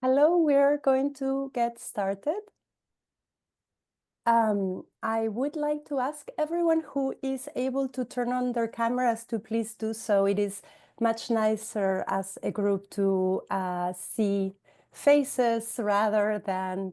Hello, we're going to get started. I would like to ask everyone who is able to turn on their cameras to please do so. It is much nicer as a group to see faces rather than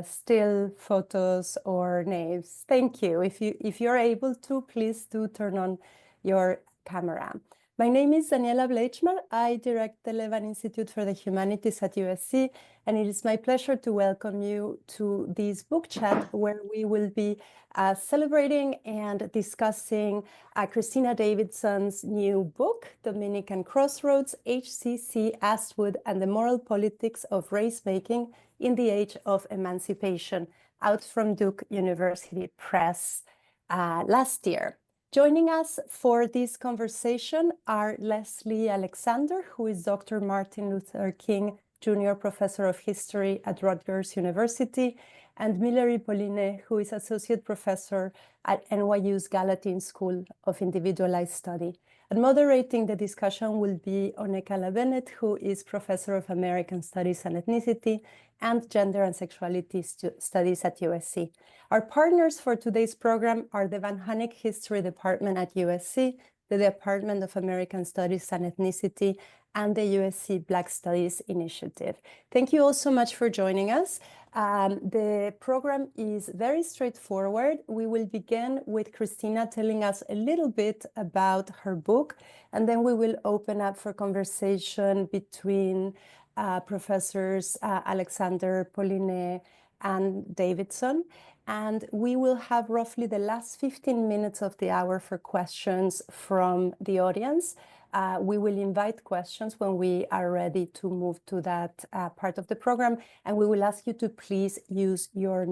still photos or names. Thank you. If you're able to, please do turn on your camera. My name is Daniela Bleichmer. I direct the Levan Institute for the Humanities at USC, and it is my pleasure to welcome you to this book chat where we will be celebrating and discussing Christina Davidson's new book, Dominican Crossroads, HCC, Astwood, and the Moral Politics of Race-Making in the Age of Emancipation, out from Duke University Press last year. Joining us for this conversation are Leslie Alexander, who is Dr. Martin Luther King Jr. Professor of History at Rutgers University, and Millery Polyné, who is Associate Professor at NYU's Gallatin School of Individualized Study. And moderating the discussion will be Oneka LaBennett, who is Professor of American Studies and Ethnicity and Gender and Sexuality Studies at USC. Our partners for today's program are the Hunnick History Department at USC, the Department of American Studies and Ethnicity, and the USC Black Studies Initiative. Thank you all so much for joining us. The program is very straightforward. We will begin with Christina telling us a little bit about her book, and then we will open up for conversation between Professors Alexander, Polyné, and Davidson. And we will have roughly the last 15 minutes of the hour for questions from the audience. We will invite questions when we are ready to move to that part of the program. And we will ask you to please use your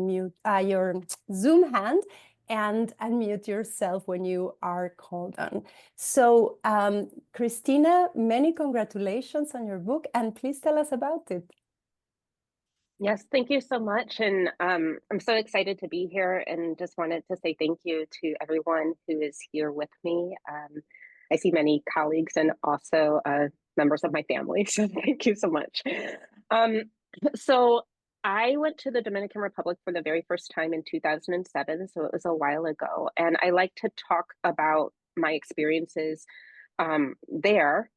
Zoom hand and unmute yourself when you are called on. So, Christina, many congratulations on your book, and please tell us about it. Yes, thank you so much. And I'm so excited to be here and just wanted to say thank you to everyone who is here with me. I see many colleagues and also members of my family, so thank you so much. So I went to the Dominican Republic for the very first time in 2007, so it was a while ago. And I like to talk about my experiences there,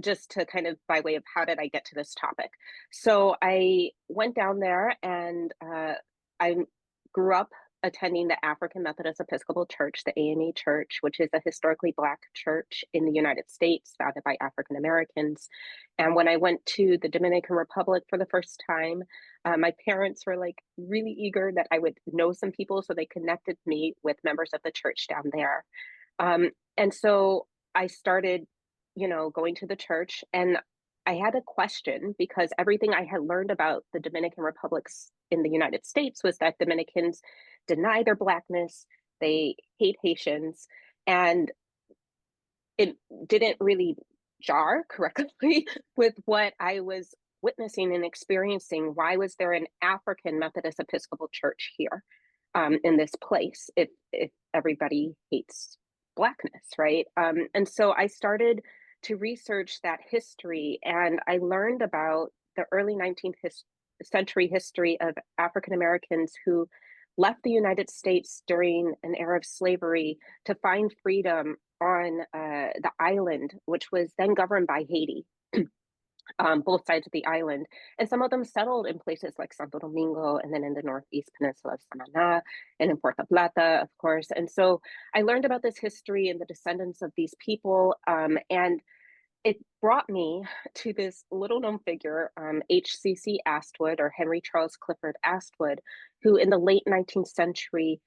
just to kind of by way of how did I get to this topic. So I went down there and I grew up attending the African Methodist Episcopal Church, the AME Church, which is a historically Black church in the United States founded by African Americans. And when I went to the Dominican Republic for the first time, my parents were like really eager that I would know some people, so they connected me with members of the church down there. And so I started, going to the church, and I had a question because everything I had learned about the Dominican Republics in the United States was that Dominicans deny their Blackness, they hate Haitians, and it didn't really jar correctly with what I was witnessing and experiencing. Why was there an African Methodist Episcopal Church here in this place if everybody hates Blackness, right? And so I started to research that history, and I learned about the early 19th century history of African Americans who left the United States during an era of slavery to find freedom on the island, which was then governed by Haiti. Both sides of the island. And some of them settled in places like Santo Domingo, and then in the Northeast Peninsula of Samana, and in Puerto Plata, of course. And so I learned about this history and the descendants of these people. And it brought me to this little known figure, HCC Astwood, or Henry Charles Clifford Astwood, who in the late 19th century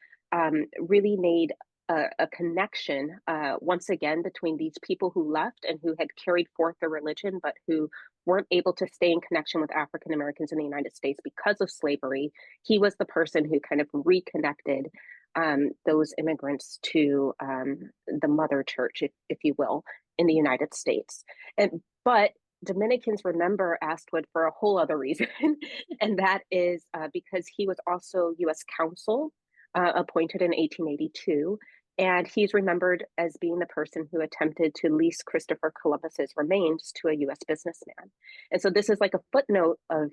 really made a connection once again between these people who left and who had carried forth their religion, but who weren't able to stay in connection with African Americans in the United States because of slavery. He was the person who kind of reconnected those immigrants to the mother church, if you will, in the United States. But Dominicans remember Astwood for a whole other reason, and that is because he was also U.S. consul appointed in 1882. And he's remembered as being the person who attempted to lease Christopher Columbus's remains to a US businessman. And so this is like a footnote of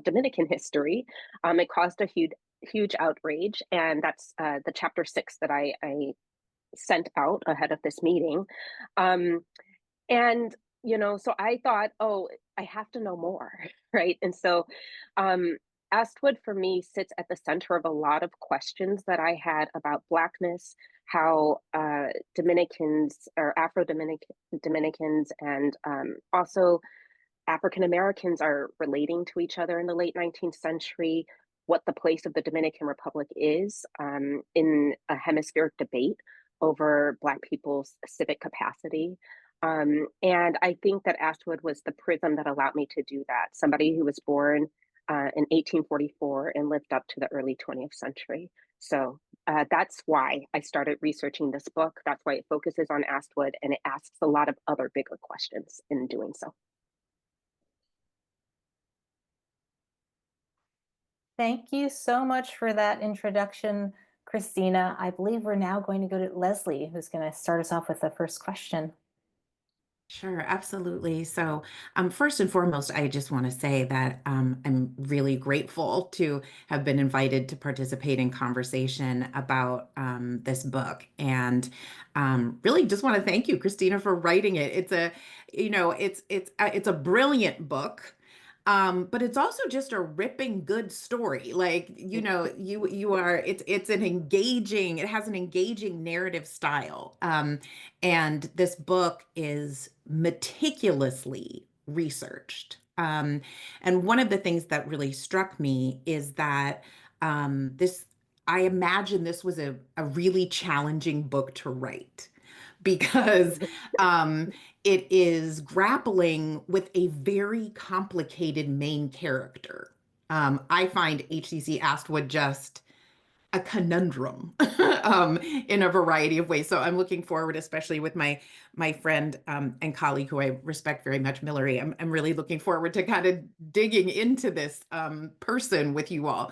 Dominican history. It caused a huge outrage, and that's the chapter 6 that I sent out ahead of this meeting. And so I thought, oh, I have to know more, right? And so Astwood for me sits at the center of a lot of questions that I had about Blackness, how Dominicans or Dominicans and also African Americans are relating to each other in the late 19th century, what the place of the Dominican Republic is in a hemispheric debate over Black people's civic capacity. And I think that Astwood was the prism that allowed me to do that. Somebody who was born in 1844 and lived up to the early 20th century. So that's why I started researching this book. That's why it focuses on Astwood, and it asks a lot of other bigger questions in doing so. Thank you so much for that introduction, Christina. I believe we're now going to go to Leslie, who's going to start us off with the first question. Sure, absolutely. So, first and foremost, I just want to say that I'm really grateful to have been invited to participate in conversation about this book, and really just want to thank you, Christina, for writing it. It's a, it's a brilliant book. But it's also just a ripping good story. Like, you are, it's an engaging, it has an engaging narrative style. And this book is meticulously researched. And one of the things that really struck me is that I imagine this was a really challenging book to write because it is grappling with a very complicated main character. I find HCC Astwood just a conundrum in a variety of ways. So I'm looking forward, especially with my friend and colleague who I respect very much, Millery. I'm really looking forward to kind of digging into this person with you all.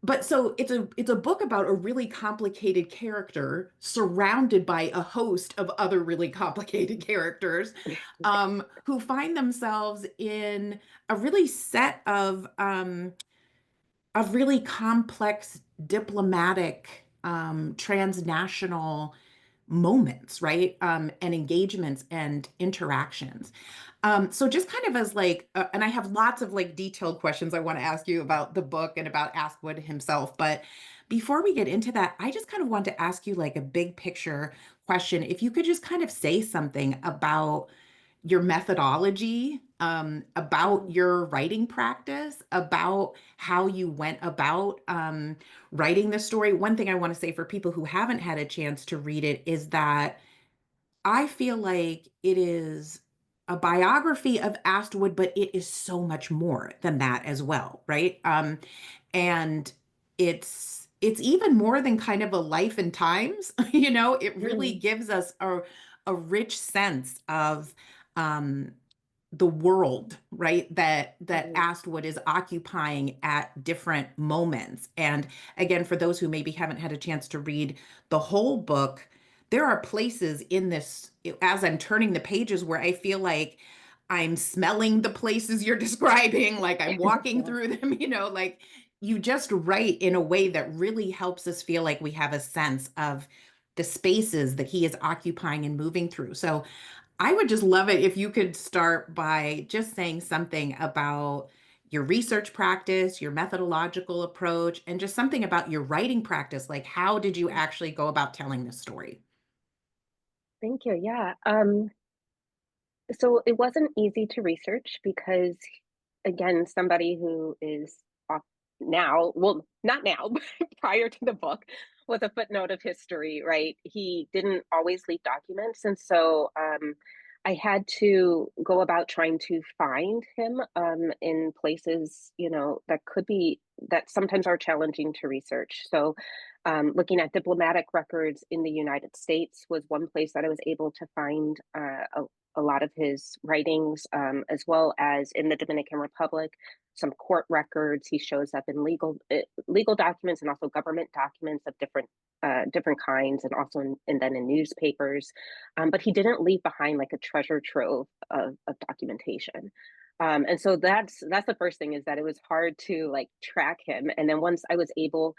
But so it's a book about a really complicated character surrounded by a host of other really complicated characters who find themselves in a really set of really complex diplomatic transnational moments, right? And engagements and interactions. So just kind of as like, and I have lots of like detailed questions I want to ask you about the book and about Astwood himself. But before we get into that, I just kind of want to ask you like a big picture question. If you could just kind of say something about your methodology, about your writing practice, about how you went about writing the story. One thing I want to say for people who haven't had a chance to read it is that I feel like it is a biography of Astwood, but it is so much more than that as well, right? And it's even more than kind of a life and times, it really gives us a rich sense of the world, right? That Astwood is occupying at different moments. And again, for those who maybe haven't had a chance to read the whole book, there are places in this, as I'm turning the pages, where I feel like I'm smelling the places you're describing, like I'm walking through them, like you just write in a way that really helps us feel like we have a sense of the spaces that he is occupying and moving through. So I would just love it if you could start by just saying something about your research practice, your methodological approach, and just something about your writing practice. Like, how did you actually go about telling this story? Thank you. Yeah. So it wasn't easy to research because, again, somebody who is off now, well, not now, but prior to the book, was a footnote of history, right? He didn't always leave documents. And so I had to go about trying to find him in places, that sometimes are challenging to research. So Looking at diplomatic records in the United States was one place that I was able to find a lot of his writings, as well as in the Dominican Republic, some court records. He shows up in legal documents and also government documents of different kinds, and also and then in newspapers. But he didn't leave behind like a treasure trove of documentation. And so that's the first thing, is that it was hard to like track him. And then once I was able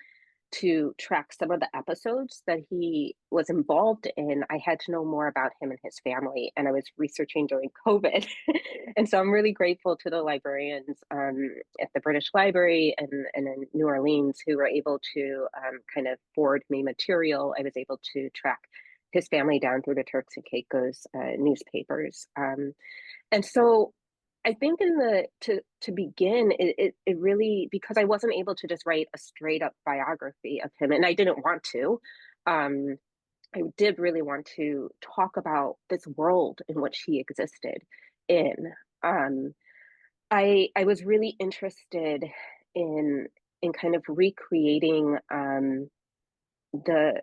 to track some of the episodes that he was involved in, I had to know more about him and his family. And I was researching during COVID. And so I'm really grateful to the librarians at the British Library and in New Orleans who were able to kind of forward me material. I was able to track his family down through the Turks and Caicos newspapers. And so I think to begin, it really, because I wasn't able to just write a straight up biography of him, and I didn't want to, I did really want to talk about this world in which he existed in. I was really interested in kind of recreating the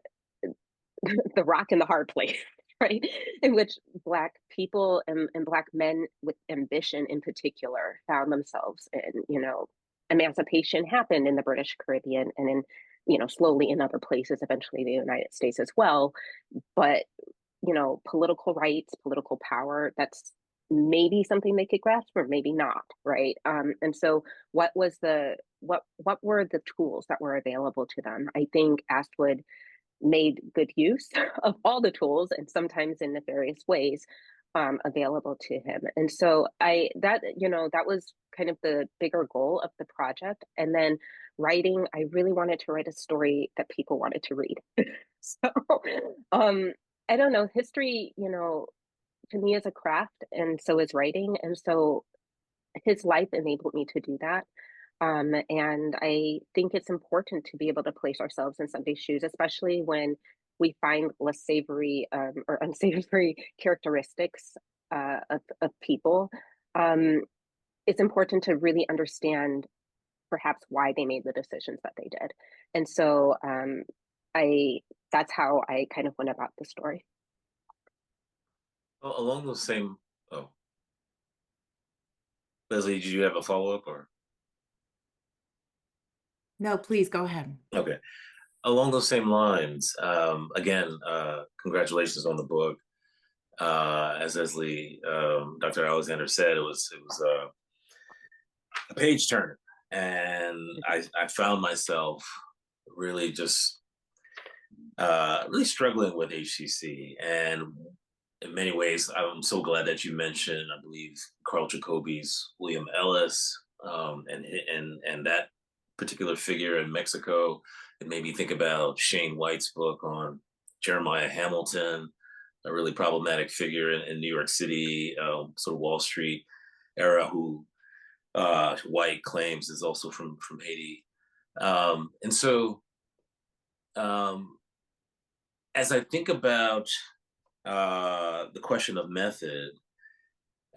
rock and the hard place, right? In which Black people and Black men with ambition in particular found themselves in. You know, emancipation happened in the British Caribbean and in, you know, slowly in other places, eventually the United States as well. But, you know, political rights, political power, that's maybe something they could grasp or maybe not, right? And so what were the tools that were available to them? I think Astwood made good use of all the tools, and sometimes in nefarious ways, available to him. And so that was kind of the bigger goal of the project. And then writing, I really wanted to write a story that people wanted to read. So I don't know, history, you know, to me is a craft, and so is writing. And so his life enabled me to do that. And I think it's important to be able to place ourselves in somebody's shoes, especially when we find less savory or unsavory characteristics of people. It's important to really understand perhaps why they made the decisions that they did. And so that's how I kind of went about the story. Well, along those same, Leslie, did you have a follow-up or? No, please go ahead. Okay. Along those same lines, again, congratulations on the book. As Leslie, Dr. Alexander said, it was a page turner, and I found myself really just really struggling with HCC, and in many ways, I'm so glad that you mentioned, I believe, Carl Jacobi's William Ellis, and that particular figure in Mexico. It made me think about Shane White's book on Jeremiah Hamilton, a really problematic figure in New York City, sort of Wall Street era, who White claims is also from Haiti. And so as I think about the question of method,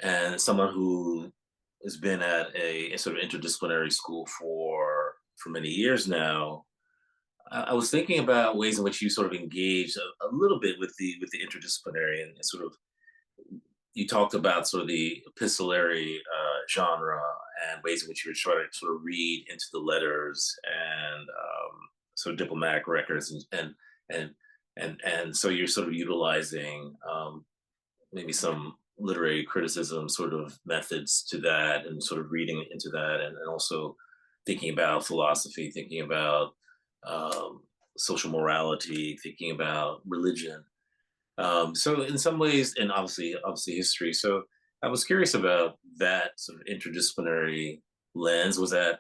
and someone who has been at a sort of interdisciplinary school for many years now, I was thinking about ways in which you sort of engage a little bit with the interdisciplinary, and sort of you talked about sort of the epistolary genre and ways in which you were trying to sort of read into the letters and sort of diplomatic records, and so you're sort of utilizing maybe some literary criticism sort of methods to that, and sort of reading into that, and also thinking about philosophy, thinking about social morality, thinking about religion. So in some ways, and obviously history. So I was curious about that sort of interdisciplinary lens. Was that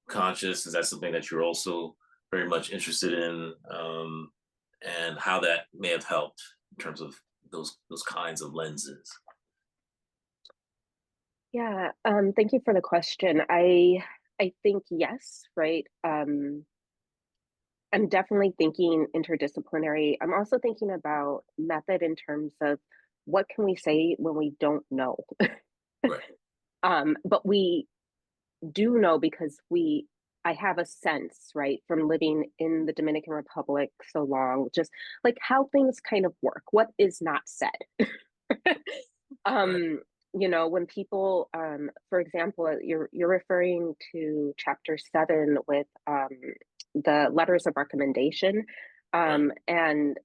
conscious? Is that something that you're also very much interested in, and how that may have helped in terms of those kinds of lenses? Yeah, thank you for the question. I think yes, right? I'm definitely thinking interdisciplinary. I'm also thinking about method in terms of what can we say when we don't know? Right. But we do know because we I have a sense, right, from living in the Dominican Republic so long, just like how things kind of work, what is not said. Right. You know, when people, for example, you're referring to chapter 7 with the letters of recommendation, Right. and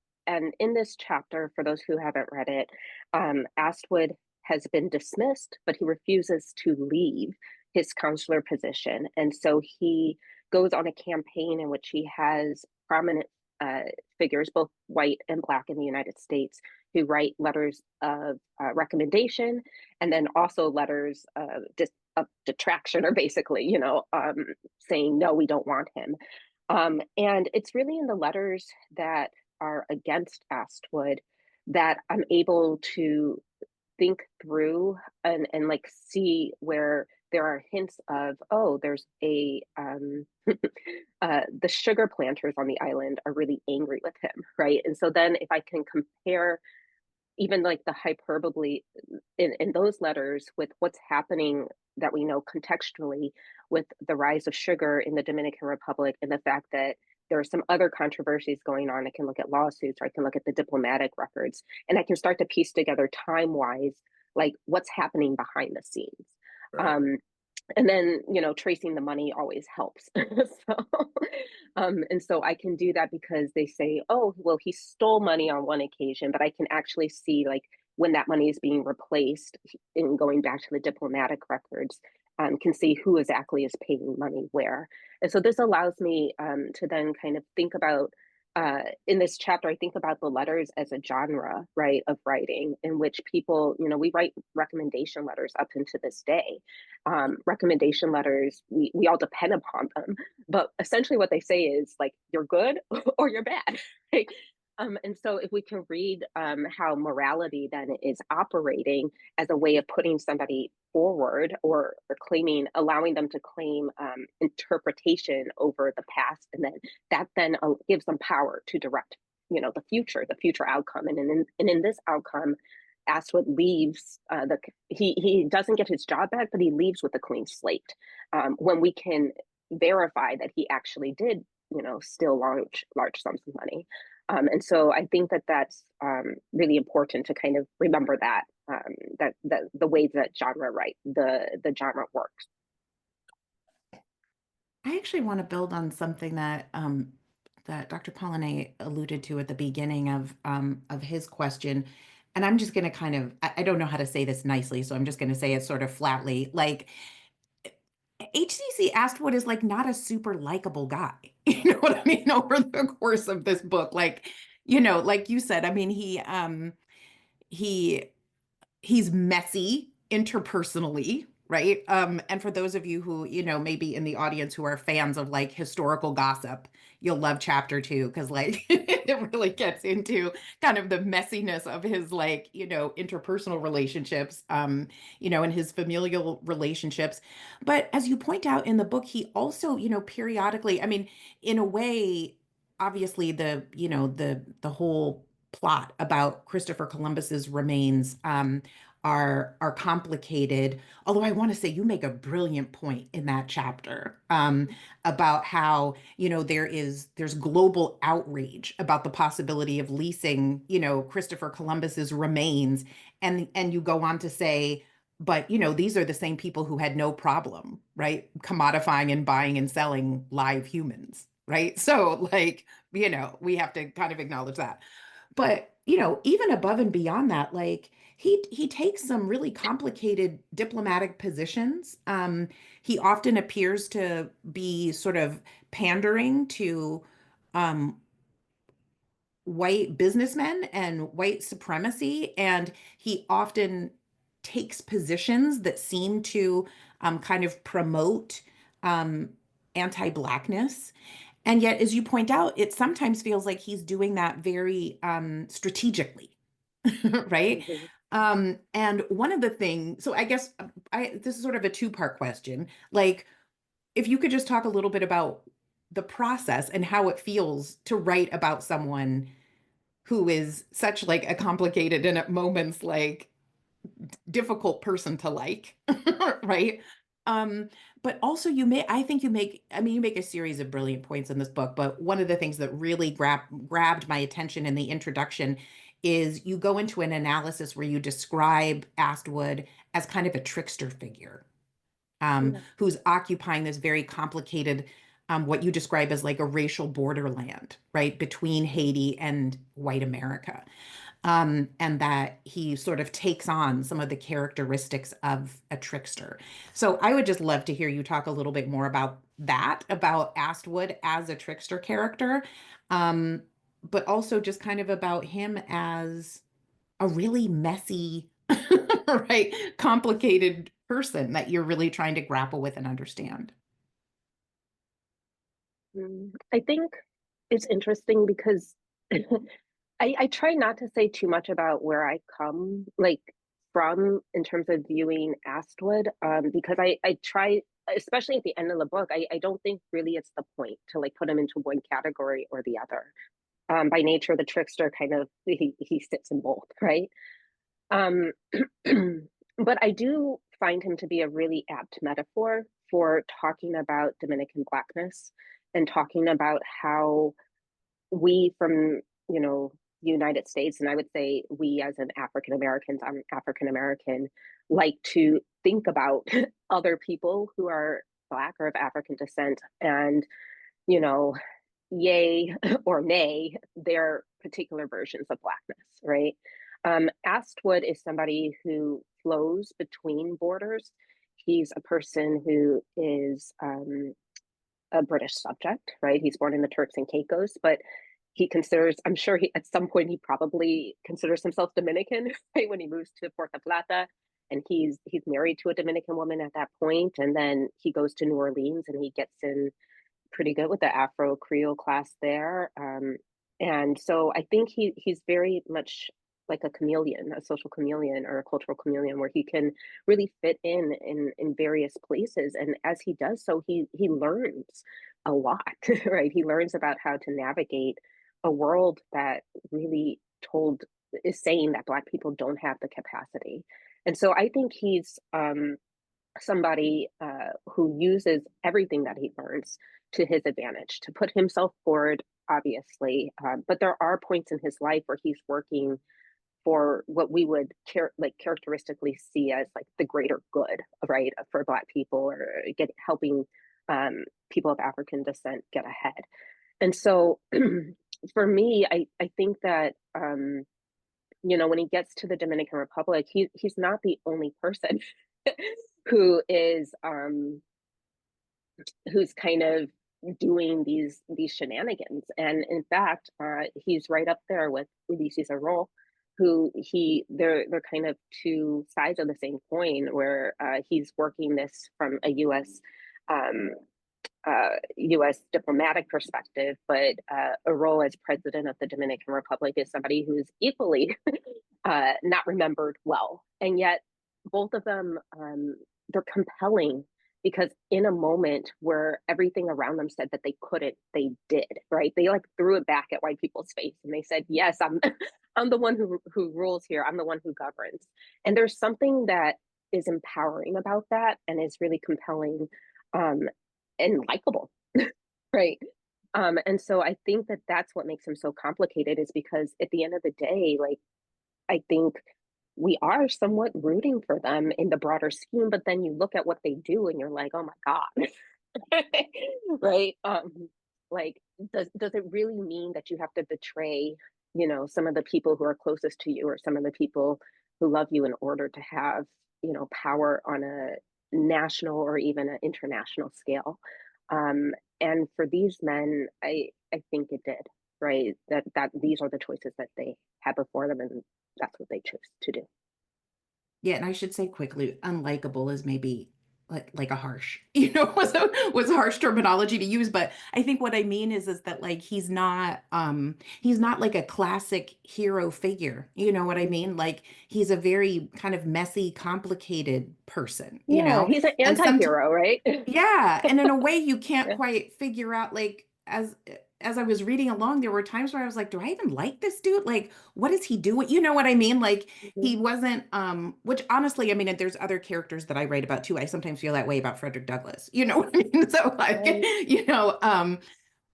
in this chapter, for those who haven't read it, Astwood has been dismissed, but he refuses to leave his counselor position, and so he goes on a campaign in which he has prominent uh, figures, both white and Black in the United States, who write letters of recommendation, and then also letters of detraction, or basically, you know, saying, no, we don't want him. And it's really in the letters that are against Astwood that I'm able to think through and like see where there are hints of, oh, there's a the sugar planters on the island are really angry with him, right? And so then if I can compare even like the hyperbole in those letters with what's happening that we know contextually with the rise of sugar in the Dominican Republic, and the fact that there are some other controversies going on. I can look at lawsuits, or I can look at the diplomatic records, and I can start to piece together time-wise, like what's happening behind the scenes. Right. And then, you know, tracing the money always helps. So, and so I can do that because they say, oh, well, he stole money on one occasion, but I can actually see like when that money is being replaced, in going back to the diplomatic records, can see who exactly is paying money where. And so this allows me to then kind of think about, in this chapter, I think about the letters as a genre, right, of writing, in which people, you know, we write recommendation letters up into this day. Recommendation letters, we all depend upon them, but essentially what they say is like, you're good or you're bad, right? And so if we can read how morality then is operating as a way of putting somebody forward, or claiming, allowing them to claim interpretation over the past, and then that then gives them power to direct, you know, the future outcome. And in this outcome, Astwood leaves he doesn't get his job back, but he leaves with a clean slate, when we can verify that he actually did, you know, steal large sums of money. And so I think that that's really important to kind of remember that, that the way that the genre works. I actually want to build on something that that Dr. Polyné alluded to at the beginning of his question. And I'm just going to kind of, I don't know how to say this nicely, so I'm just going to say it sort of flatly. Like, HCC Astwood is like not a super likable guy. You know what I mean? Over the course of this book, like, you know, like you said, I mean, he's messy interpersonally, right? And for those of you who, you know, maybe in the audience who are fans of like historical gossip, you'll love chapter 2, because like it really gets into kind of the messiness of his, like, you know, interpersonal relationships, you know, and his familial relationships. But as you point out in the book, he also, you know, periodically, I mean, in a way, obviously you know, the whole plot about Christopher Columbus's remains are complicated. Although I want to say you make a brilliant point in that chapter about how, you know, there's global outrage about the possibility of leasing, you know, Christopher Columbus's remains, and you go on to say, but you know, these are the same people who had no problem, right, commodifying and buying and selling live humans, right? So like, you know, we have to kind of acknowledge that. But, you know, even above and beyond that, like he takes some really complicated diplomatic positions. He often appears to be sort of pandering to um, white businessmen and white supremacy, and he often takes positions that seem to kind of promote um, anti-Blackness. And yet, as you point out, it sometimes feels like he's doing that very strategically, right? Mhm. And one of the things, so I guess this is sort of a two-part question. Like, if you could just talk a little bit about the process and how it feels to write about someone who is such like a complicated and at moments like difficult person to like, right? but also I think you make a series of brilliant points in this book, but one of the things that really grabbed my attention in the introduction is you go into an analysis where you describe Astwood as kind of a trickster figure, who's occupying this very complicated, what you describe as like a racial borderland, right, between Haiti and white America. And that he sort of takes on some of the characteristics of a trickster. So I would just love to hear you talk a little bit more about that, about Astwood as a trickster character, but also just kind of about him as a really messy, right, complicated person that you're really trying to grapple with and understand. I think it's interesting because I try not to say too much about where I come from in terms of viewing Astwood, because I try, especially at the end of the book, I don't think really it's the point to like put him into one category or the other. By nature, the trickster kind of he sits in both, right? But I do find him to be a really apt metaphor for talking about Dominican Blackness and talking about how we from, the United States, and I would say we as an African Americans, I'm African American, like to think about other people who are Black or of African descent and, yay or nay, their particular versions of Blackness, right? Astwood is somebody who flows between borders. He's a person who is a British subject, right? He's born in the Turks and Caicos, but he considers, I'm sure at some point he probably considers himself Dominican, right? When he moves to Puerto Plata, and he's married to a Dominican woman at that point, and then he goes to New Orleans and he gets in pretty good with the Afro Creole class there. And so I think he's very much like a chameleon, a social chameleon or a cultural chameleon, where he can really fit in various places. And as he does so, he learns a lot, right? He learns about how to navigate a world that really is saying that Black people don't have the capacity. And so I think he's somebody who uses everything that he learns to his advantage, to put himself forward, obviously. But there are points in his life where he's working for what we would characteristically see as like the greater good, right, for Black people, or helping people of African descent get ahead. And so for me, I think that when he gets to the Dominican Republic, he's not the only person who is who's kind of doing these shenanigans. And in fact, he's right up there with Ulysses Arol, who they're kind of two sides of the same coin, where he's working this from a U.S. diplomatic perspective, but Arol, as president of the Dominican Republic, is somebody who's equally not remembered well. And yet both of them, they're compelling, because in a moment where everything around them said that they couldn't, they did, right? They like threw it back at white people's face and they said, yes, I'm the one who rules here. I'm the one who governs. And there's something that is empowering about that and is really compelling and likable, right? And so I think that that's what makes him so complicated, is because at the end of the day, like, I think we are somewhat rooting for them in the broader scheme, but then you look at what they do and you're like, oh my God, right? Like, does it really mean that you have to betray, some of the people who are closest to you, or some of the people who love you, in order to have, power on a national or even an international scale? And for these men, I think it did, right? That these are the choices that they had before them, and that's what they chose to do. Yeah, and I should say quickly, unlikable is maybe like a harsh, was a harsh terminology to use, but I think what I mean is that like he's not like a classic hero figure. You know what I mean? Like, he's a very kind of messy, complicated person, He's an anti-hero, right? Yeah, and in a way you can't Yeah. quite figure out, like, as as I was reading along, there were times where I was like, do I even like this dude? Like, what is he doing? You know what I mean? Like, he wasn't, which honestly, I mean, there's other characters that I write about too. I sometimes feel that way about Frederick Douglass, you know what I mean? So like, you know,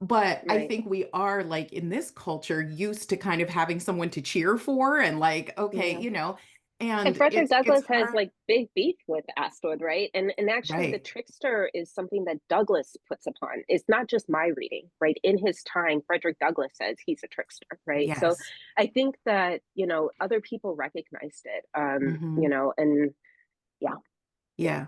but I think we are like in this culture used to kind of having someone to cheer for and like, okay, you know, And and Frederick Douglass it's has hard. like big beef with Astwood, right? And actually the Right. trickster is something that Douglass puts upon. It's not just my reading, right? In his time, Frederick Douglass says he's a trickster, right? So Yes. I think that, you know, other people recognized it, you know, and yeah. Yeah.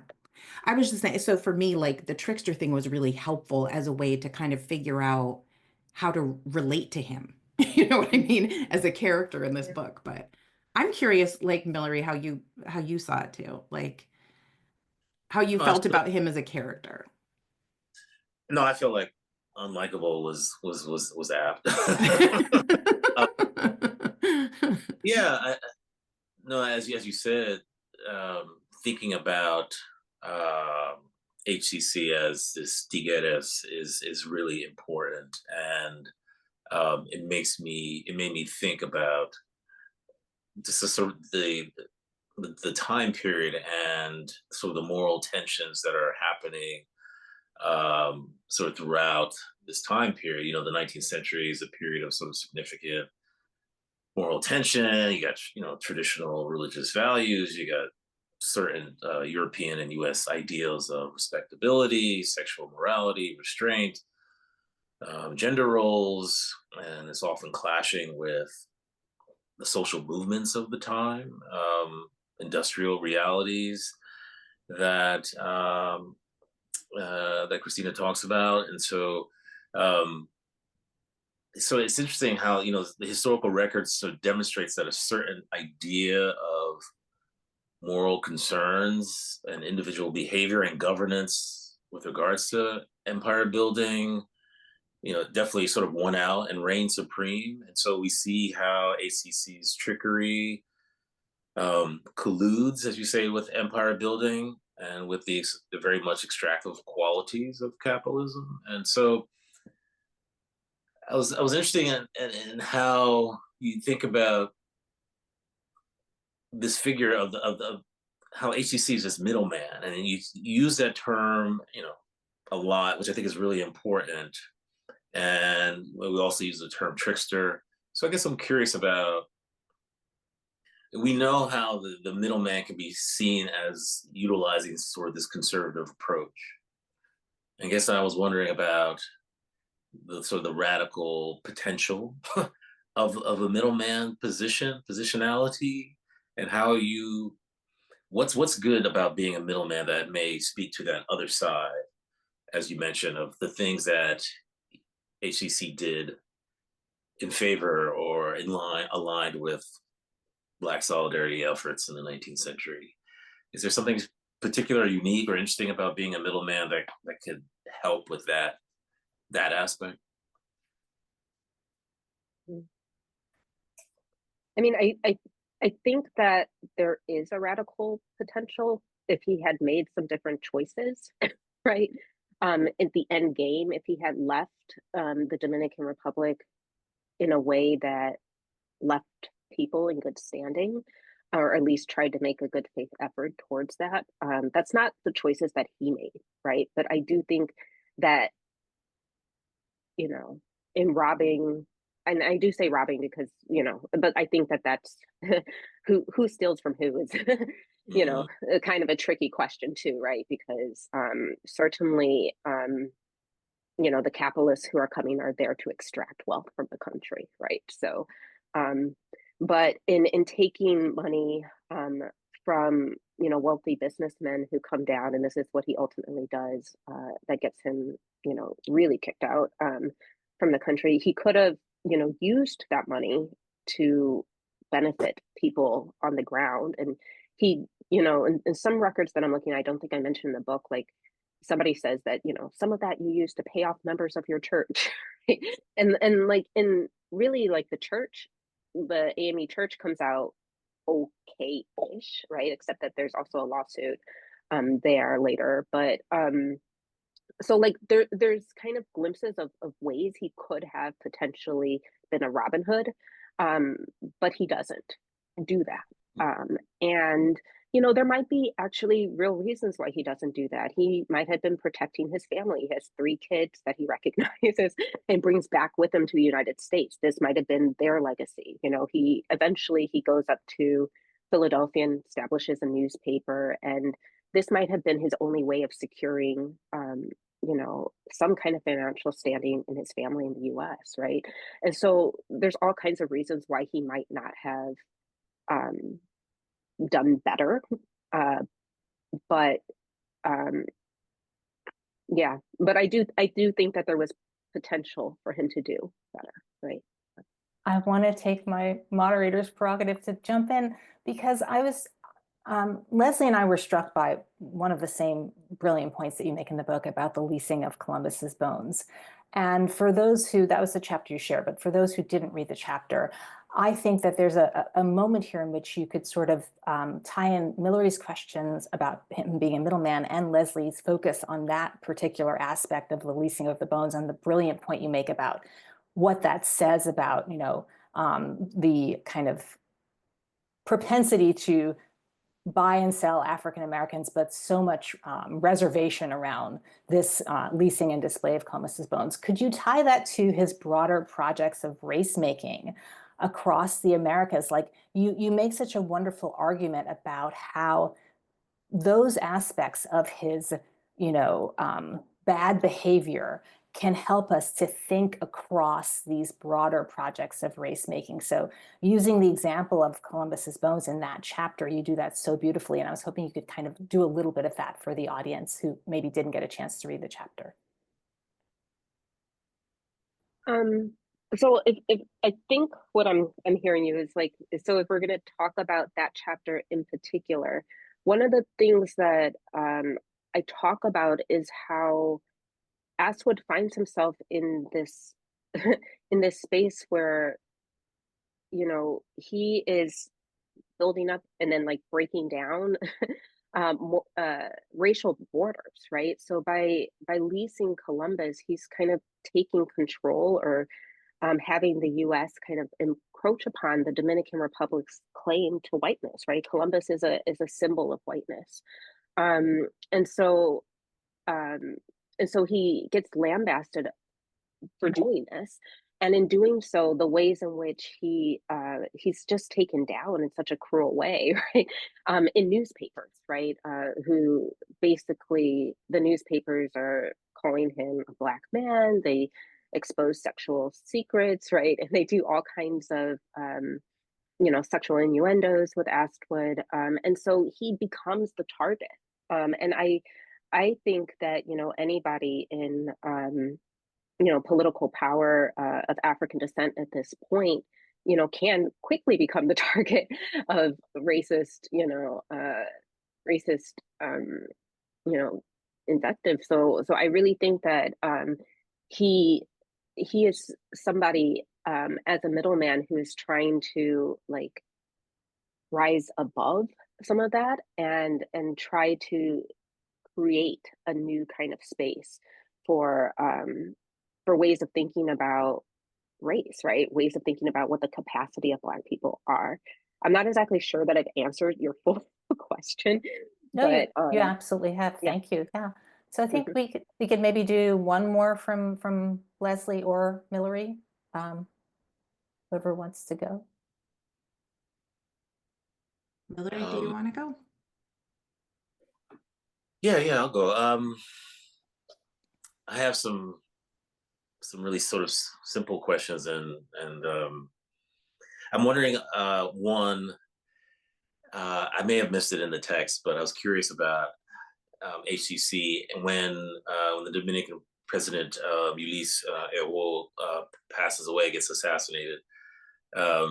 I was just saying, so for me, like the trickster thing was really helpful as a way to kind of figure out how to relate to him. You know what I mean? As a character in this book. But I'm curious, like Millery, how you saw it too. Like how you No, I felt feel, about him as a character. no, I feel like unlikable was apt. uh, yeah, no, as you said, thinking about HCC as this tigueres is really important, and it made me think about just sort of the time period and sort of the moral tensions that are happening sort of throughout this time period. You know, the 19th century is a period of sort of significant moral tension. You got, you know, traditional religious values. You got certain European and U.S. ideals of respectability, sexual morality, restraint, gender roles, and it's often clashing with the social movements of the time, industrial realities that that Christina talks about, and um, so it's interesting how, you know, the historical records sort of demonstrates that a certain idea of moral concerns and individual behavior and governance with regards to empire building, you know, definitely sort of won out and reigned supreme. And so we see how ACC's trickery colludes, as you say, with empire building and with the very much extractive qualities of capitalism. And so I was interested in how you think about this figure of how HCC is this middleman, and you use that term, you know, a lot, which I think is really important. And we also use the term trickster. So I guess I'm curious about, we know how the middleman can be seen as utilizing sort of this conservative approach. I guess I was wondering about the sort of the radical potential of a middleman positionality, and how you what's good about being a middleman that may speak to that other side, as you mentioned, of the things that HCC did in favor or in line aligned with Black solidarity efforts in the 19th century. Is there something particular, unique, or interesting about being a middleman that could help with that aspect? I mean, I think that there is a radical potential if he had made some different choices, right? At the end game, if he had left the Dominican Republic in a way that left people in good standing, or at least tried to make a good faith effort towards that. That's not the choices that he made, right? But I do think that, you know, in robbing, and I do say robbing because, you know, but I think that that's who steals from who is, you know, a kind of a tricky question too, right? Because certainly, you know, the capitalists who are coming are there to extract wealth from the country, right? So, but in taking money from, you know, wealthy businessmen who come down, and this is what he ultimately does, that gets him, you know, really kicked out from the country. He could have, you know, used that money to benefit people on the ground, and he, you know, in some records that I'm looking at, I don't think I mentioned in the book, like somebody says that, you know, some of that you use to pay off members of your church. Right? And like in really like the church, the AME church comes out okay-ish, right? Except that there's also a lawsuit there later. But so like there's kind of glimpses of ways he could have potentially been a Robin Hood, but he doesn't do that. And you know, there might be actually real reasons why he doesn't do that. He might have been protecting his family. He has 3 kids that he recognizes and brings back with him to the United States. This might have been their legacy. You know, he eventually goes up to Philadelphia and establishes a newspaper, and this might have been his only way of securing you know, some kind of financial standing in his family in the US, right? And so there's all kinds of reasons why he might not have done better. But yeah, but I do think that there was potential for him to do better, right? I want to take my moderator's prerogative to jump in, because I was, Leslie and I were struck by one of the same brilliant points that you make in the book about the leasing of Columbus's bones. And for those who, that was the chapter you shared, but for those who didn't read the chapter, I think that there's a moment here in which you could sort of tie in Millery's questions about him being a middleman and Leslie's focus on that particular aspect of the leasing of the bones, and the brilliant point you make about what that says about, you know, the kind of propensity to buy and sell African Americans, but so much reservation around this leasing and display of Columbus's bones. Could you tie that to his broader projects of race making across the Americas? Like you make such a wonderful argument about how those aspects of his, you know, bad behavior can help us to think across these broader projects of race making. So using the example of Columbus's bones in that chapter, you do that so beautifully. And I was hoping you could kind of do a little bit of that for the audience who maybe didn't get a chance to read the chapter. So if I think what I'm hearing you is like, so if we're going to talk about that chapter in particular, one of the things that I talk about is how Astwood finds himself in this in this space where, you know, he is building up and then like breaking down racial borders, right? So by leasing Columbus, he's kind of taking control, or having the U.S. kind of encroach upon the Dominican Republic's claim to whiteness, right? Columbus is a symbol of whiteness, and so he gets lambasted for doing this. And in doing so, the ways in which he's just taken down in such a cruel way, right? In newspapers, right? Who basically, the newspapers are calling him a Black man. They expose sexual secrets, right? And they do all kinds of, you know, sexual innuendos with Astwood. And so he becomes the target. And I think that, you know, anybody in, you know, political power of African descent at this point, you know, can quickly become the target of racist, you know, you know, invective. So I really think that he is somebody as a middleman who is trying to like rise above some of that and try to create a new kind of space for ways of thinking about race, right? Ways of thinking about what the capacity of Black people are. I'm not exactly sure that I've answered your full question. No, but you absolutely have. yeah. Thank you. Yeah. So I think we could maybe do one more from Leslie or Millery, whoever wants to go. Millery, do you want to go? Yeah, I'll go. I have some really sort of simple questions, and I'm wondering, one, I may have missed it in the text, but I was curious about HCC and when the Dominican president Ulysse Herreau passes away, gets assassinated. I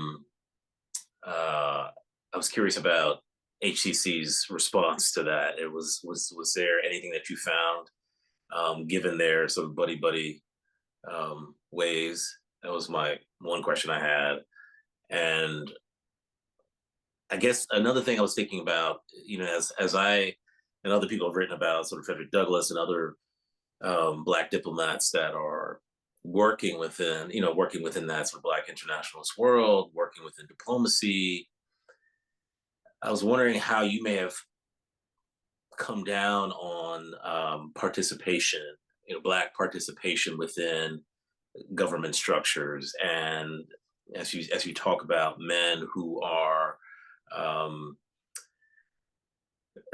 was curious about HCC's response to that. It was there anything that you found, given their sort of buddy ways? That was my one question I had. And I guess another thing I was thinking about, you know, as I and other people have written about sort of Frederick Douglass and other Black diplomats that are working within, working within that sort of Black internationalist world, working within diplomacy. I was wondering how you may have come down on participation, Black participation within government structures, and as you talk about men who are,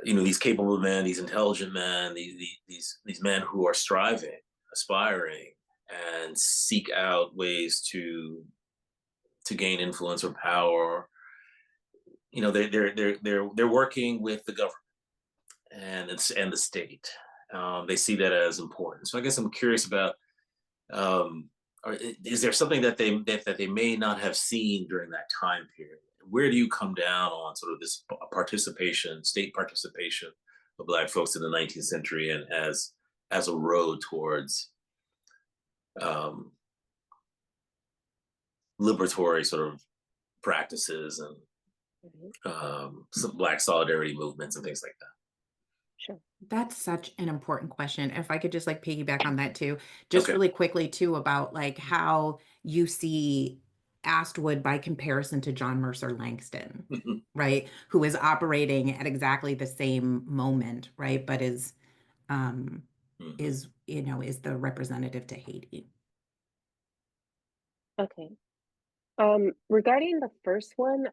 these capable men, these intelligent men, these men who are striving, aspiring, and seek out ways to gain influence or power. They're working with the government and the state. They see that as important. So I guess I'm curious about, is there something that they may not have seen during that time period? Where do you come down on sort of this state participation of Black folks in the 19th century, and as a road towards liberatory sort of practices and some Black solidarity movements and things like that? Sure. That's such an important question. If I could just like piggyback on that too, just Okay. really quickly too, about like how you see Astwood by comparison to John Mercer Langston, Mhm. right? Who is operating at exactly the same moment, right? But is Mhm. is the representative to Haiti. Okay. Regarding the first one,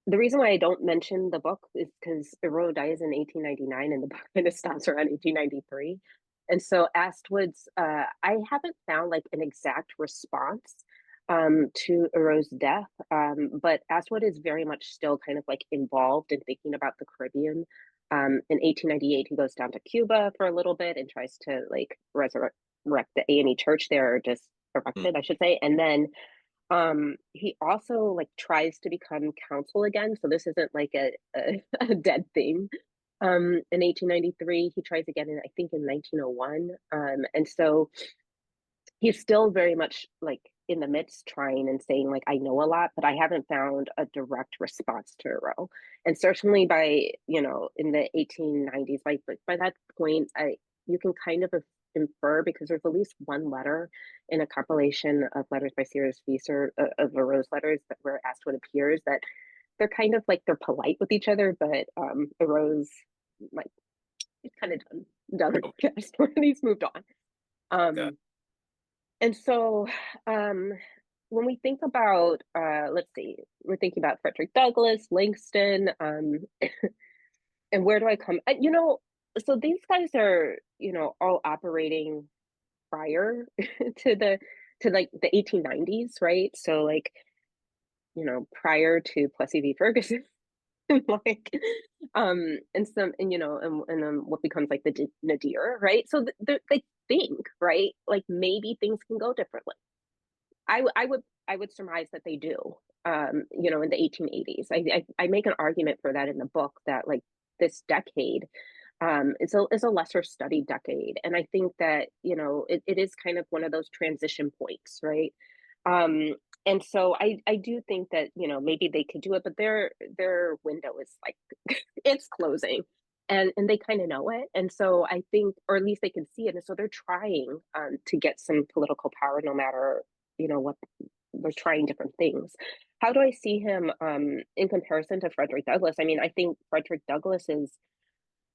the reason why I don't mention the book is because Thoreau dies in 1899 and the book kind of stops around 1893. And so Astwood's, I haven't found like an exact response to Thoreau's death, but Astwood is very much still kind of like involved in thinking about the Caribbean. In 1898, he goes down to Cuba for a little bit and tries to like resurrect the AME church there, or just erect it, I should say. And then he also like tries to become consul again, so this isn't like a dead thing. In 1893 he tries again I think in 1901, and so he's still very much like in the midst trying and saying like I know a lot, but I haven't found a direct response to Thoreau. And certainly by in the 1890s, by that point, you can kind of infer, because there's at least one letter in a compilation of letters by Cyrus Vieser, of Thoreau's letters, where Astwood appears, that they're kind of like they're polite with each other, but Thoreau's like he's kind of done with Astwood and he's moved on. Yeah. And so when we think about, let's see, we're thinking about Frederick Douglass, Langston, and where do I come? So these guys are, all operating prior to like the 1890s, right? So like, prior to Plessy v. Ferguson, like, and then what becomes like the nadir, right? So they think, right, like maybe things can go differently. I would surmise that they do. In the 1880s, I make an argument for that in the book, that like this decade is a lesser studied decade, and I think that it is kind of one of those transition points, right? And so I do think that maybe they could do it, but their window is like it's closing, and they kind of know it, and so I think, or at least they can see it, and so they're trying to get some political power, no matter what. They're trying different things. How do I see him in comparison to Frederick Douglass? I mean, I think Frederick Douglass is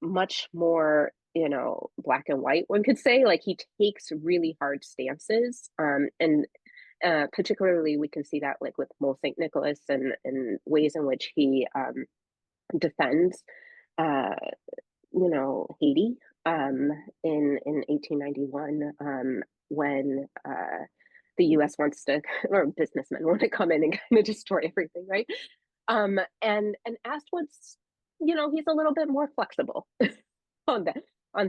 much more, black and white, one could say. Like he takes really hard stances, and particularly we can see that like with Mole St. Nicholas, and ways in which he defends Haiti in 1891, when the US wants to, or businessmen want to come in and kind of destroy everything, right? And Astwood's, he's a little bit more flexible on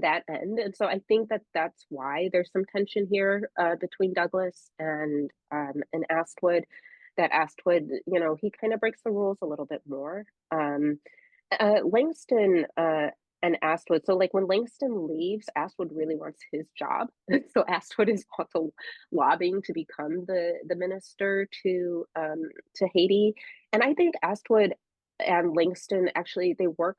that end, and so I think that that's why there's some tension here between Douglass and Astwood. That Astwood, he kind of breaks the rules a little bit more. Langston and Astwood. So like when Langston leaves, Astwood really wants his job. So Astwood is also lobbying to become the minister to Haiti. And I think Astwood and Langston actually, they work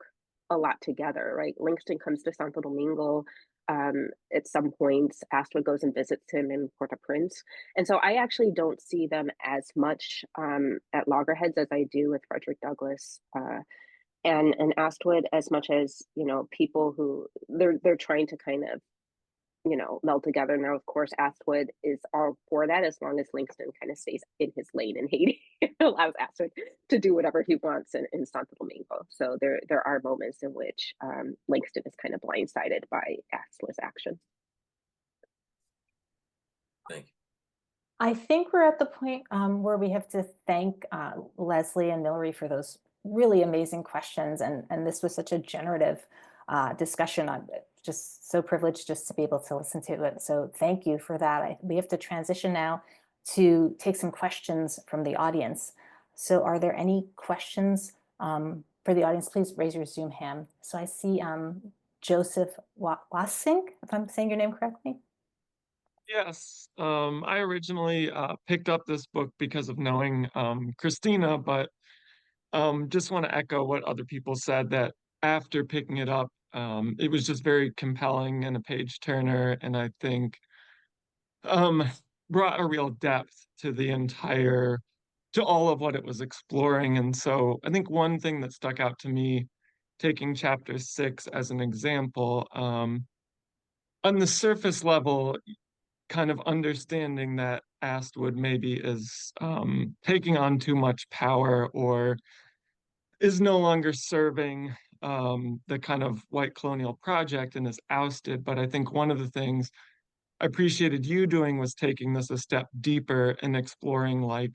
a lot together, right? Langston comes to Santo Domingo at some points, Astwood goes and visits him in Port-au-Prince. And so I actually don't see them as much at loggerheads as I do with Frederick Douglass and Astwood, as much as, you know, people who they're trying to kind of, you know, meld together. Now, of course, Astwood is all for that as long as Langston kind of stays in his lane in Haiti and allows Astwood to do whatever he wants in Santo Domingo. So there are moments in which Langston is kind of blindsided by Astwood's action. Thank you. I think we're at the point where we have to thank Leslie and Millery for those really amazing questions. And this was such a generative discussion. I'm just so privileged just to be able to listen to it. So thank you for that. We have to transition now to take some questions from the audience. So are there any questions for the audience? Please raise your Zoom hand. So I see Joseph Wassink, if I'm saying your name correctly. Yes, I originally picked up this book because of knowing Christina, but just want to echo what other people said, that after picking it up, it was just very compelling and a page turner, and I think brought a real depth to the to all of what it was exploring. And so I think one thing that stuck out to me, taking chapter 6 as an example, on the surface level, kind of understanding that Astwood maybe is taking on too much power or is no longer serving the kind of white colonial project and is ousted. But I think one of the things I appreciated you doing was taking this a step deeper and exploring like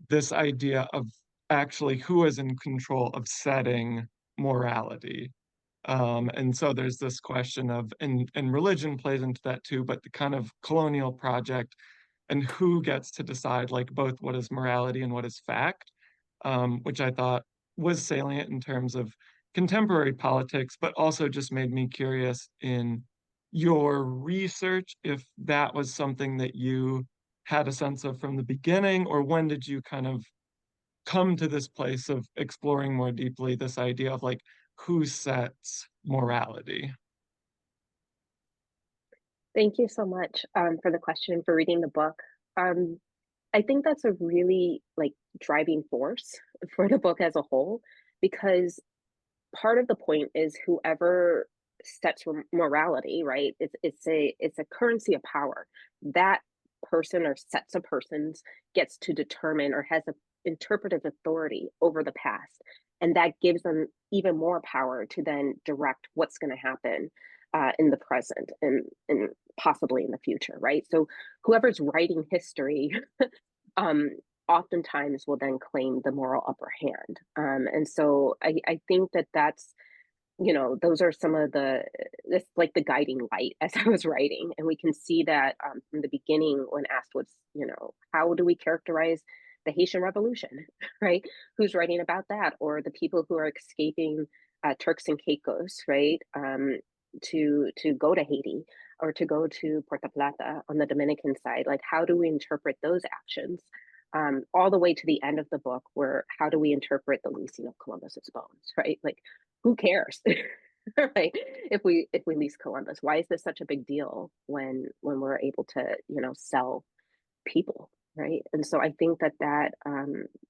this idea of actually who is in control of setting morality. And so there's this question of, and religion plays into that too, but the kind of colonial project and who gets to decide like both what is morality and what is fact, which I thought was salient in terms of contemporary politics, but also just made me curious in your research, if that was something that you had a sense of from the beginning, or when did you kind of come to this place of exploring more deeply this idea of like who sets morality? Thank you so much for the question, for reading the book. I think that's a really like driving force for the book as a whole, because part of the point is whoever sets morality, right? It's a currency of power. That person or sets of persons gets to determine or has an interpretive authority over the past, and that gives them even more power to then direct what's going to happen in the present and possibly in the future, right? So whoever's writing history oftentimes will then claim the moral upper hand. And so I think that's, you know, those are some of this like the guiding light as I was writing. And we can see that from the beginning when asked what's, you know, how do we characterize the Haitian Revolution, right? Who's writing about that? Or the people who are escaping Turks and Caicos, right? To go to Haiti or to go to Puerto Plata on the Dominican side, like how do we interpret those actions? All the way to the end of the book, where how do we interpret the leasing of Columbus's bones, right? Like, who cares, right? If we lease Columbus, why is this such a big deal when we're able to, you know, sell people, right? And so I think that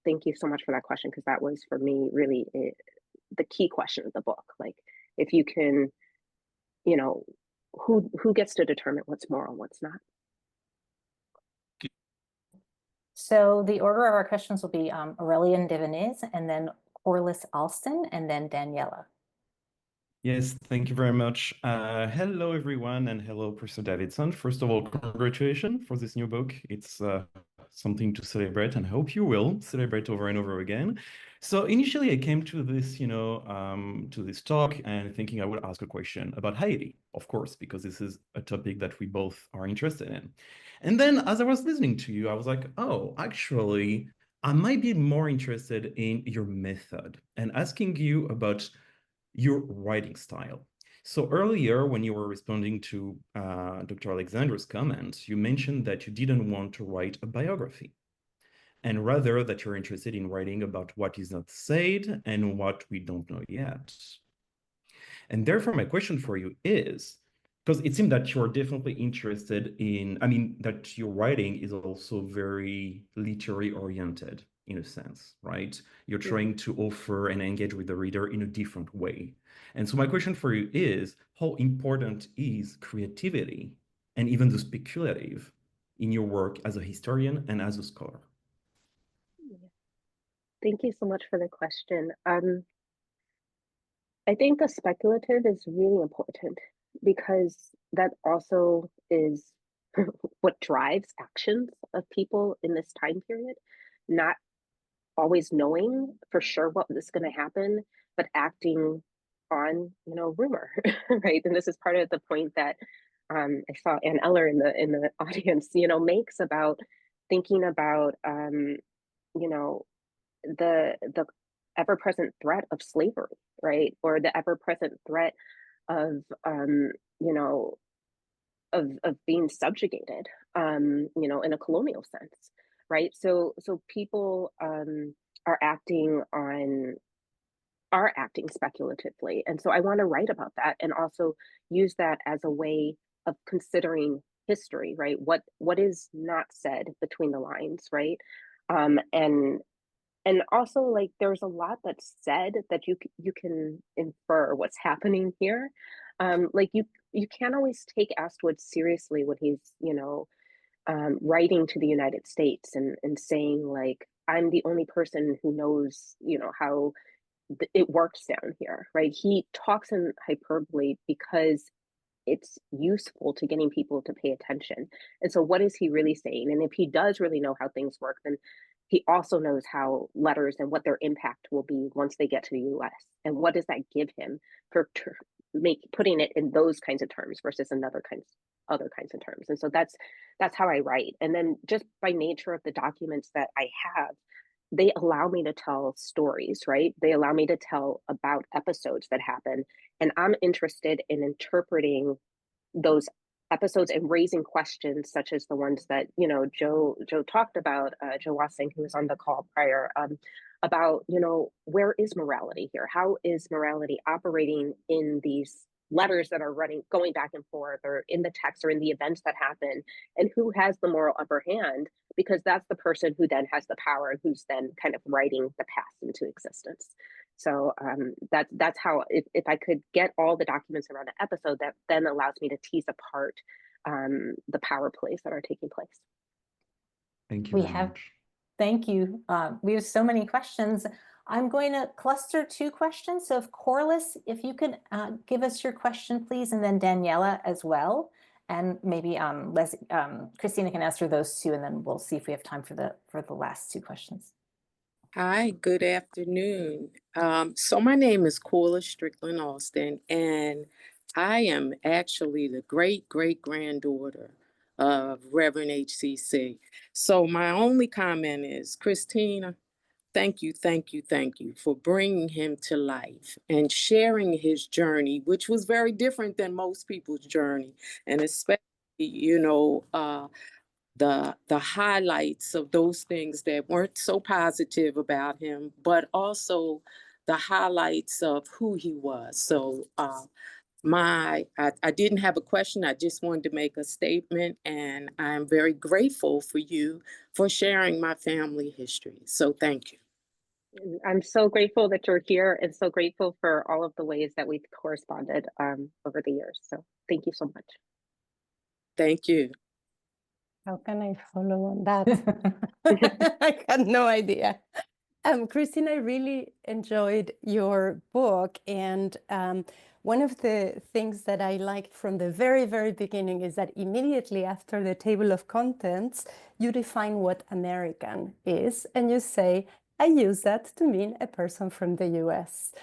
thank you so much for that question, because that was for me really the key question of the book. Like, if you can, you know, who gets to determine what's moral, what's not. So the order of our questions will be Aurélien Devenez, and then Corliss Alston, and then Daniela. Yes, thank you very much. Hello, everyone, and hello, Professor Davidson. First of all, congratulations for this new book. It's something to celebrate, and I hope you will celebrate over and over again. So initially, I came to this, to this talk and thinking I would ask a question about Haiti, of course, because this is a topic that we both are interested in. And then as I was listening to you, I was like, oh, actually, I might be more interested in your method and asking you about your writing style. So earlier, when you were responding to Dr. Alexander's comments, you mentioned that you didn't want to write a biography, and rather that you're interested in writing about what is not said and what we don't know yet. And therefore, my question for you is, because it seems that you're definitely interested in, I mean, that your writing is also very literary oriented in a sense, right? You're trying to offer and engage with the reader in a different way. And so my question for you is, how important is creativity and even the speculative in your work as a historian and as a scholar? Thank you so much for the question. I think the speculative is really important because that also is what drives actions of people in this time period, not always knowing for sure what is going to happen, but acting on, rumor, right? And this is part of the point that I saw Ann Eller in the audience, makes about thinking about, the ever-present threat of slavery, right? Or the ever-present threat of, of being subjugated, in a colonial sense, right? So people are acting speculatively, and so I want to write about that and also use that as a way of considering history, right? What is not said between the lines, right? And also, like, there's a lot that's said that you can infer what's happening here. Like you can't always take Astwood seriously when he's writing to the United States and saying, like, I'm the only person who knows how it works down here, right? He talks in hyperbole because it's useful to getting people to pay attention. And so what is he really saying? And if he does really know how things work, then he also knows how letters and what their impact will be once they get to the US. And what does that give him for putting it in those kinds of terms versus other kinds of terms. And so that's how I write. And then just by nature of the documents that I have, they allow me to tell stories, right? They allow me to tell about episodes that happen. And I'm interested in interpreting those episodes and raising questions such as the ones that Joe talked about, Joe Wassing, who was on the call prior, about where is morality here? How is morality operating in these letters that are going back and forth, or in the text, or in the events that happen, and who has the moral upper hand, because that's the person who then has the power and who's then kind of writing the past into existence. So that's how, if I could get all the documents around an episode, that then allows me to tease apart the power plays that are taking place. Thank you very much. Thank you. We have so many questions. I'm going to cluster two questions. So if Corliss, if you could give us your question, please, and then Daniela as well. And maybe Christina can answer those two, and then we'll see if we have time for the last two questions. Hi, good afternoon. So my name is Corliss Strickland Austin, and I am actually the great-great-granddaughter of Reverend HCC. So my only comment is, Christina, thank you for bringing him to life and sharing his journey, which was very different than most people's journey, and especially, the highlights of those things that weren't so positive about him, but also the highlights of who he was. So I didn't have a question. I just wanted to make a statement, and I'm very grateful for you for sharing my family history. So thank you. I'm so grateful that you're here, and so grateful for all of the ways that we've corresponded over the years. So thank you so much. Thank you. How can I follow on that? I had no idea. Christine, I really enjoyed your book. And one of the things that I liked from the very, very beginning is that immediately after the table of contents, you define what American is. And you say, I use that to mean a person from the US,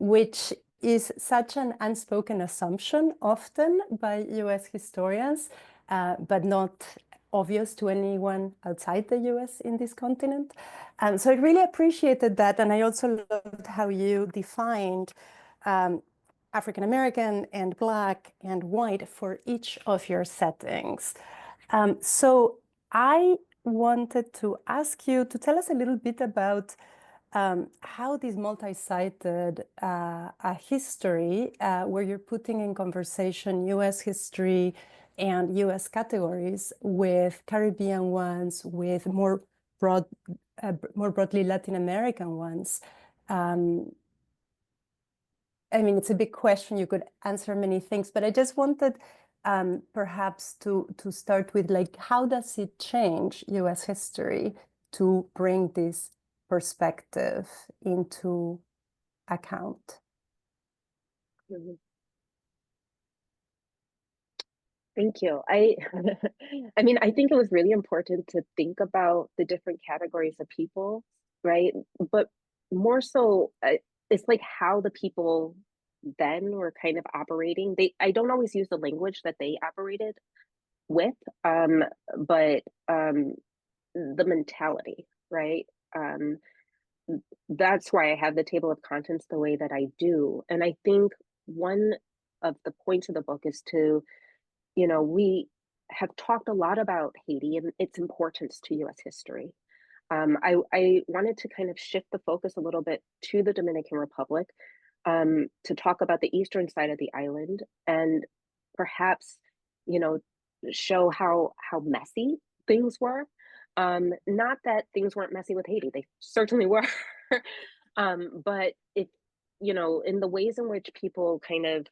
which is such an unspoken assumption often by US historians, but not obvious to anyone outside the US in this continent. So I really appreciated that. And I also loved how you defined African American and Black and white for each of your settings. So I wanted to ask you to tell us a little bit about how this multi-sided history, where you're putting in conversation US history and US categories with Caribbean ones, with more broadly Latin American ones. I mean, it's a big question. You could answer many things, but I just wanted perhaps to start with, like, how does it change US history to bring this perspective into account? Thank you. I mean, I think it was really important to think about the different categories of people, right? But more so, it's like how the people then were kind of operating. I don't always use the language that they operated with, but the mentality, right? That's why I have the table of contents the way that I do. And I think one of the points of the book is to, we have talked a lot about Haiti and its importance to US history. I wanted to kind of shift the focus a little bit to the Dominican Republic, to talk about the eastern side of the island and perhaps, show how messy things were. Not that things weren't messy with Haiti, they certainly were. But if, in the ways in which people kind of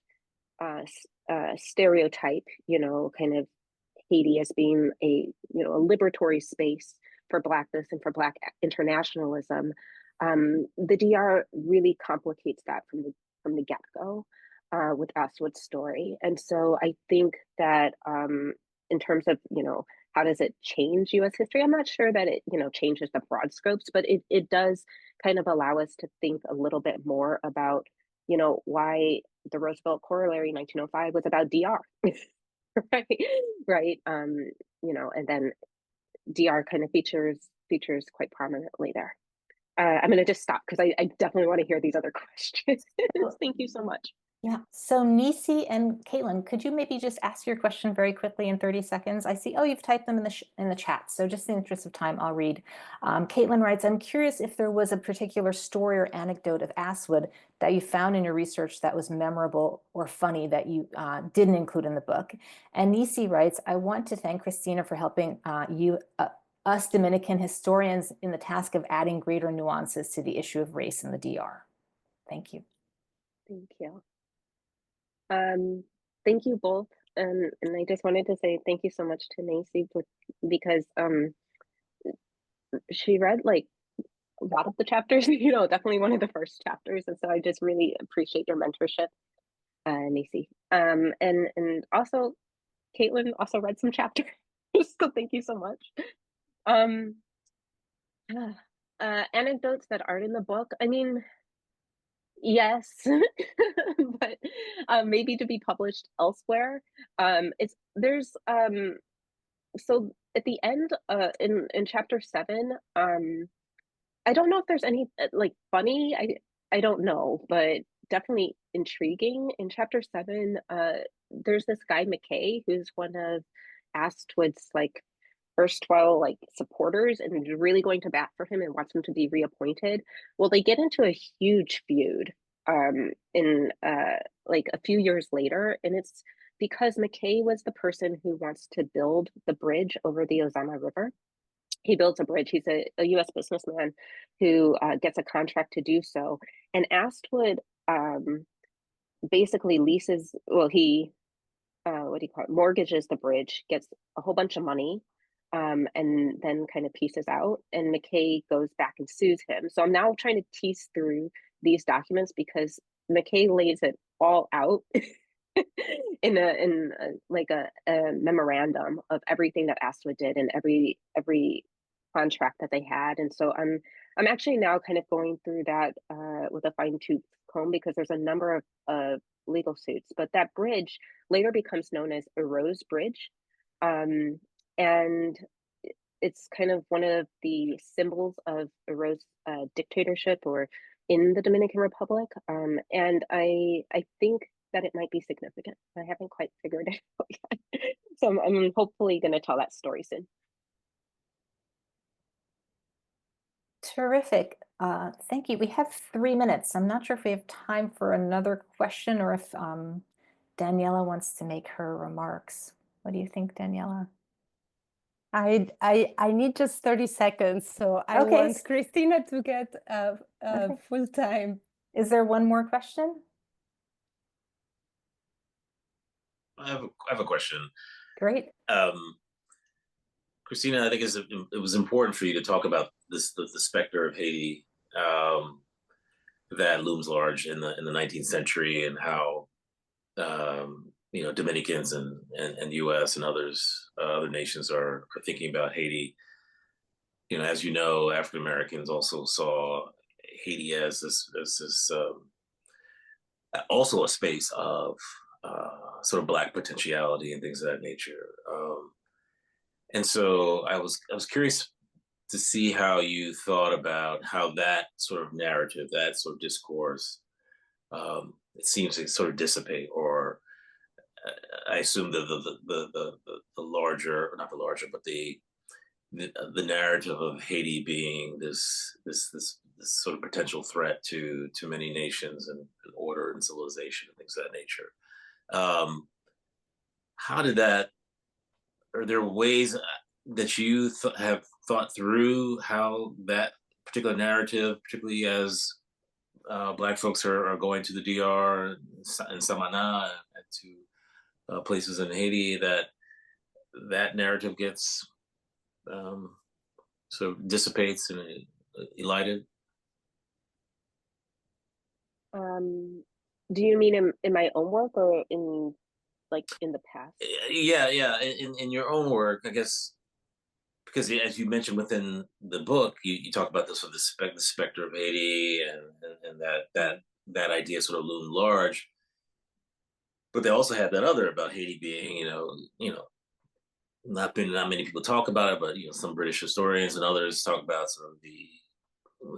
stereotype, kind of Haiti as being a liberatory space for Blackness and for Black internationalism, the DR really complicates that from the get-go with Astwood's story. And so I think that in terms of, how does it change US history? I'm not sure that it, changes the broad scopes, but it does kind of allow us to think a little bit more about, why the Roosevelt Corollary 1905 was about DR, right? And then DR kind of features quite prominently there. I'm going to just stop because I definitely want to hear these other questions. Thank you so much. Yeah. So Nisi and Caitlin, could you maybe just ask your question very quickly in 30 seconds? I see, you've typed them in the chat. So just in the interest of time, I'll read. Caitlin writes, I'm curious if there was a particular story or anecdote of Astwood that you found in your research that was memorable or funny that you didn't include in the book. And Nisi writes, I want to thank Christina for helping us Dominican historians in the task of adding greater nuances to the issue of race in the DR. Thank you. Thank you. Thank you both. And I just wanted to say thank you so much to Nancy because she read like a lot of the chapters, definitely one of the first chapters. And so I just really appreciate your mentorship, Nancy. And also Caitlin also read some chapters. So thank you so much. Anecdotes that aren't in the book. I mean, yes, but maybe to be published elsewhere. So at the end, in chapter 7, I don't know if there's any like funny. I don't know, but definitely intriguing. In chapter 7, there's this guy McKay who's one of Astwood's like erstwhile like supporters and really going to bat for him and wants him to be reappointed. Well, they get into a huge feud in like a few years later, and it's because McKay was the person who wants to build the bridge over the Ozama River. He builds a bridge. He's a US businessman who gets a contract to do so. And Astwood basically leases, well, he mortgages the bridge, gets a whole bunch of money, and then kind of pieces out, and McKay goes back and sues him. So I'm now trying to tease through these documents because McKay lays it all out in a memorandum of everything that Astwood did and every contract that they had. And so I'm actually now kind of going through that with a fine-tooth comb because there's a number of legal suits, but that bridge later becomes known as Ero's Bridge. And it's kind of one of the symbols of Ero's dictatorship or in the Dominican Republic. And I think that it might be significant. I haven't quite figured it out yet. So I'm hopefully going to tell that story soon. Terrific. Thank you. We have 3 minutes. I'm not sure if we have time for another question or if Daniela wants to make her remarks. What do you think, Daniela? I need just 30 seconds, so I Okay. want Christina to get Okay. full time. Is there one more question? I have a question. Great. Christina, I think it was important for you to talk about this the specter of Haiti that looms large in the 19th century, and how Dominicans and U.S. and other nations are thinking about Haiti. As you know, African Americans also saw Haiti as this also a space of sort of Black potentiality and things of that nature. And so I was curious to see how you thought about how that sort of narrative, that sort of discourse, it seems to sort of dissipate, or I assume the larger, not the larger, but the narrative of Haiti being this sort of potential threat to many nations and order and civilization and things of that nature. How did that? Are there ways that you have thought through how that particular narrative, particularly as Black folks are going to the DR and Samana and to places in Haiti, that narrative gets sort of dissipates and elided? Do you mean in my own work or in the past? Yeah. In your own work, I guess, because as you mentioned within the book, you talk about this with the specter of Haiti and that idea sort of loomed large. But they also had that other about Haiti being, not many people talk about it, but some British historians and others talk about sort of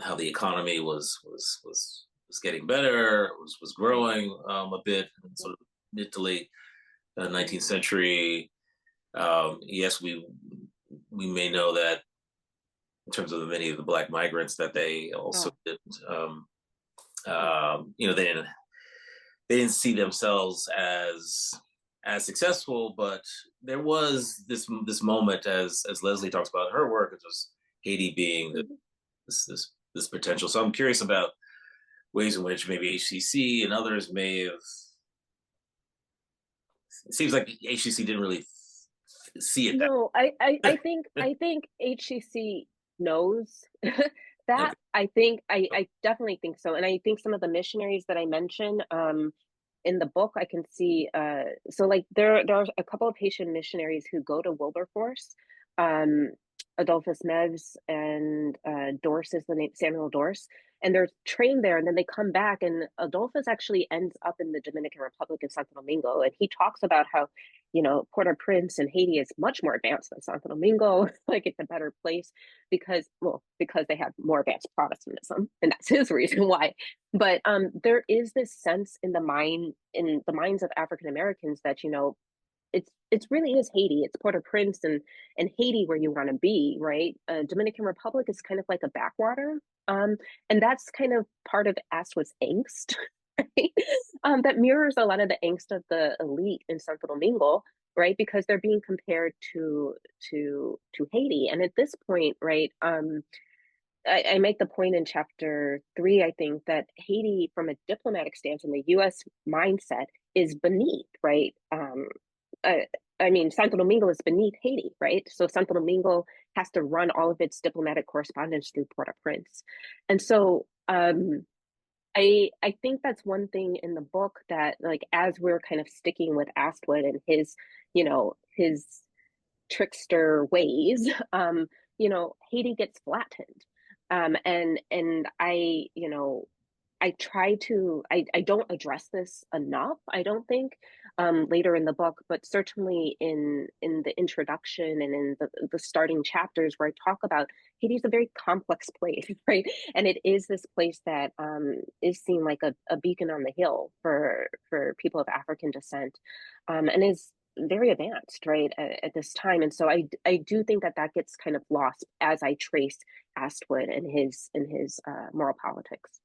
how the economy was getting better, was growing a bit, sort of mid to late 19th century. Yes, we may know that in terms of many of the Black migrants that they also didn't, they didn't see themselves as successful, but there was this moment, as Leslie talks about in her work, of just Haiti being this potential. So I'm curious about ways in which maybe HCC and others may have. It seems like HCC didn't really see it. No, I think HCC knows that. Okay. I definitely think so, and I think some of the missionaries that I mentioned in the book, I can see. So like there are a couple of Haitian missionaries who go to Wilberforce. Adolphus Neves and Dorse is the name, Samuel Dorse, and they're trained there, and then they come back, and Adolphus actually ends up in the Dominican Republic in Santo Domingo, and he talks about how, Port-au-Prince and Haiti is much more advanced than Santo Domingo, like it's a better place because they have more advanced Protestantism, and that's his reason why. But there is this sense in the minds of African Americans that, it really is Haiti. It's Port-au-Prince and Haiti where you want to be, right? Dominican Republic is kind of like a backwater. And that's kind of part of Astwood's angst, right? That mirrors a lot of the angst of the elite in Santo Domingo, right? Because they're being compared to Haiti. And at this point, right, I make the point in chapter 3, I think, that Haiti, from a diplomatic stance in the US mindset, is beneath, right? Santo Domingo is beneath Haiti, right? So Santo Domingo has to run all of its diplomatic correspondence through Port-au-Prince. And so I think that's one thing in the book that, like, as we're kind of sticking with Astwood and his trickster ways, Haiti gets flattened. And I don't address this enough, I don't think, later in the book, but certainly in the introduction and in the starting chapters where I talk about Haiti's a very complex place, right? And it is this place that is seen like a beacon on the hill for people of African descent, and is very advanced, right, at this time. And so I do think that that gets kind of lost as I trace Astwood and his moral politics.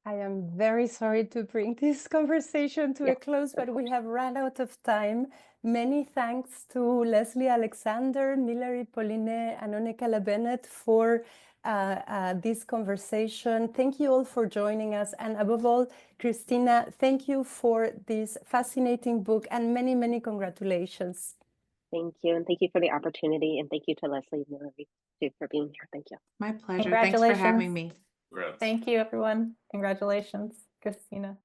I am very sorry to bring this conversation to a close, but we have run out of time. Many thanks to Leslie Alexander, Millery Polyné, and Oneka LaBennett for this conversation. Thank you all for joining us. And above all, Christina, thank you for this fascinating book, and many, many congratulations. Thank you. And thank you for the opportunity. And thank you to Leslie and Millery too for being here. Thank you. My pleasure. Thanks for having me. Thank you, everyone. Congratulations, Christina.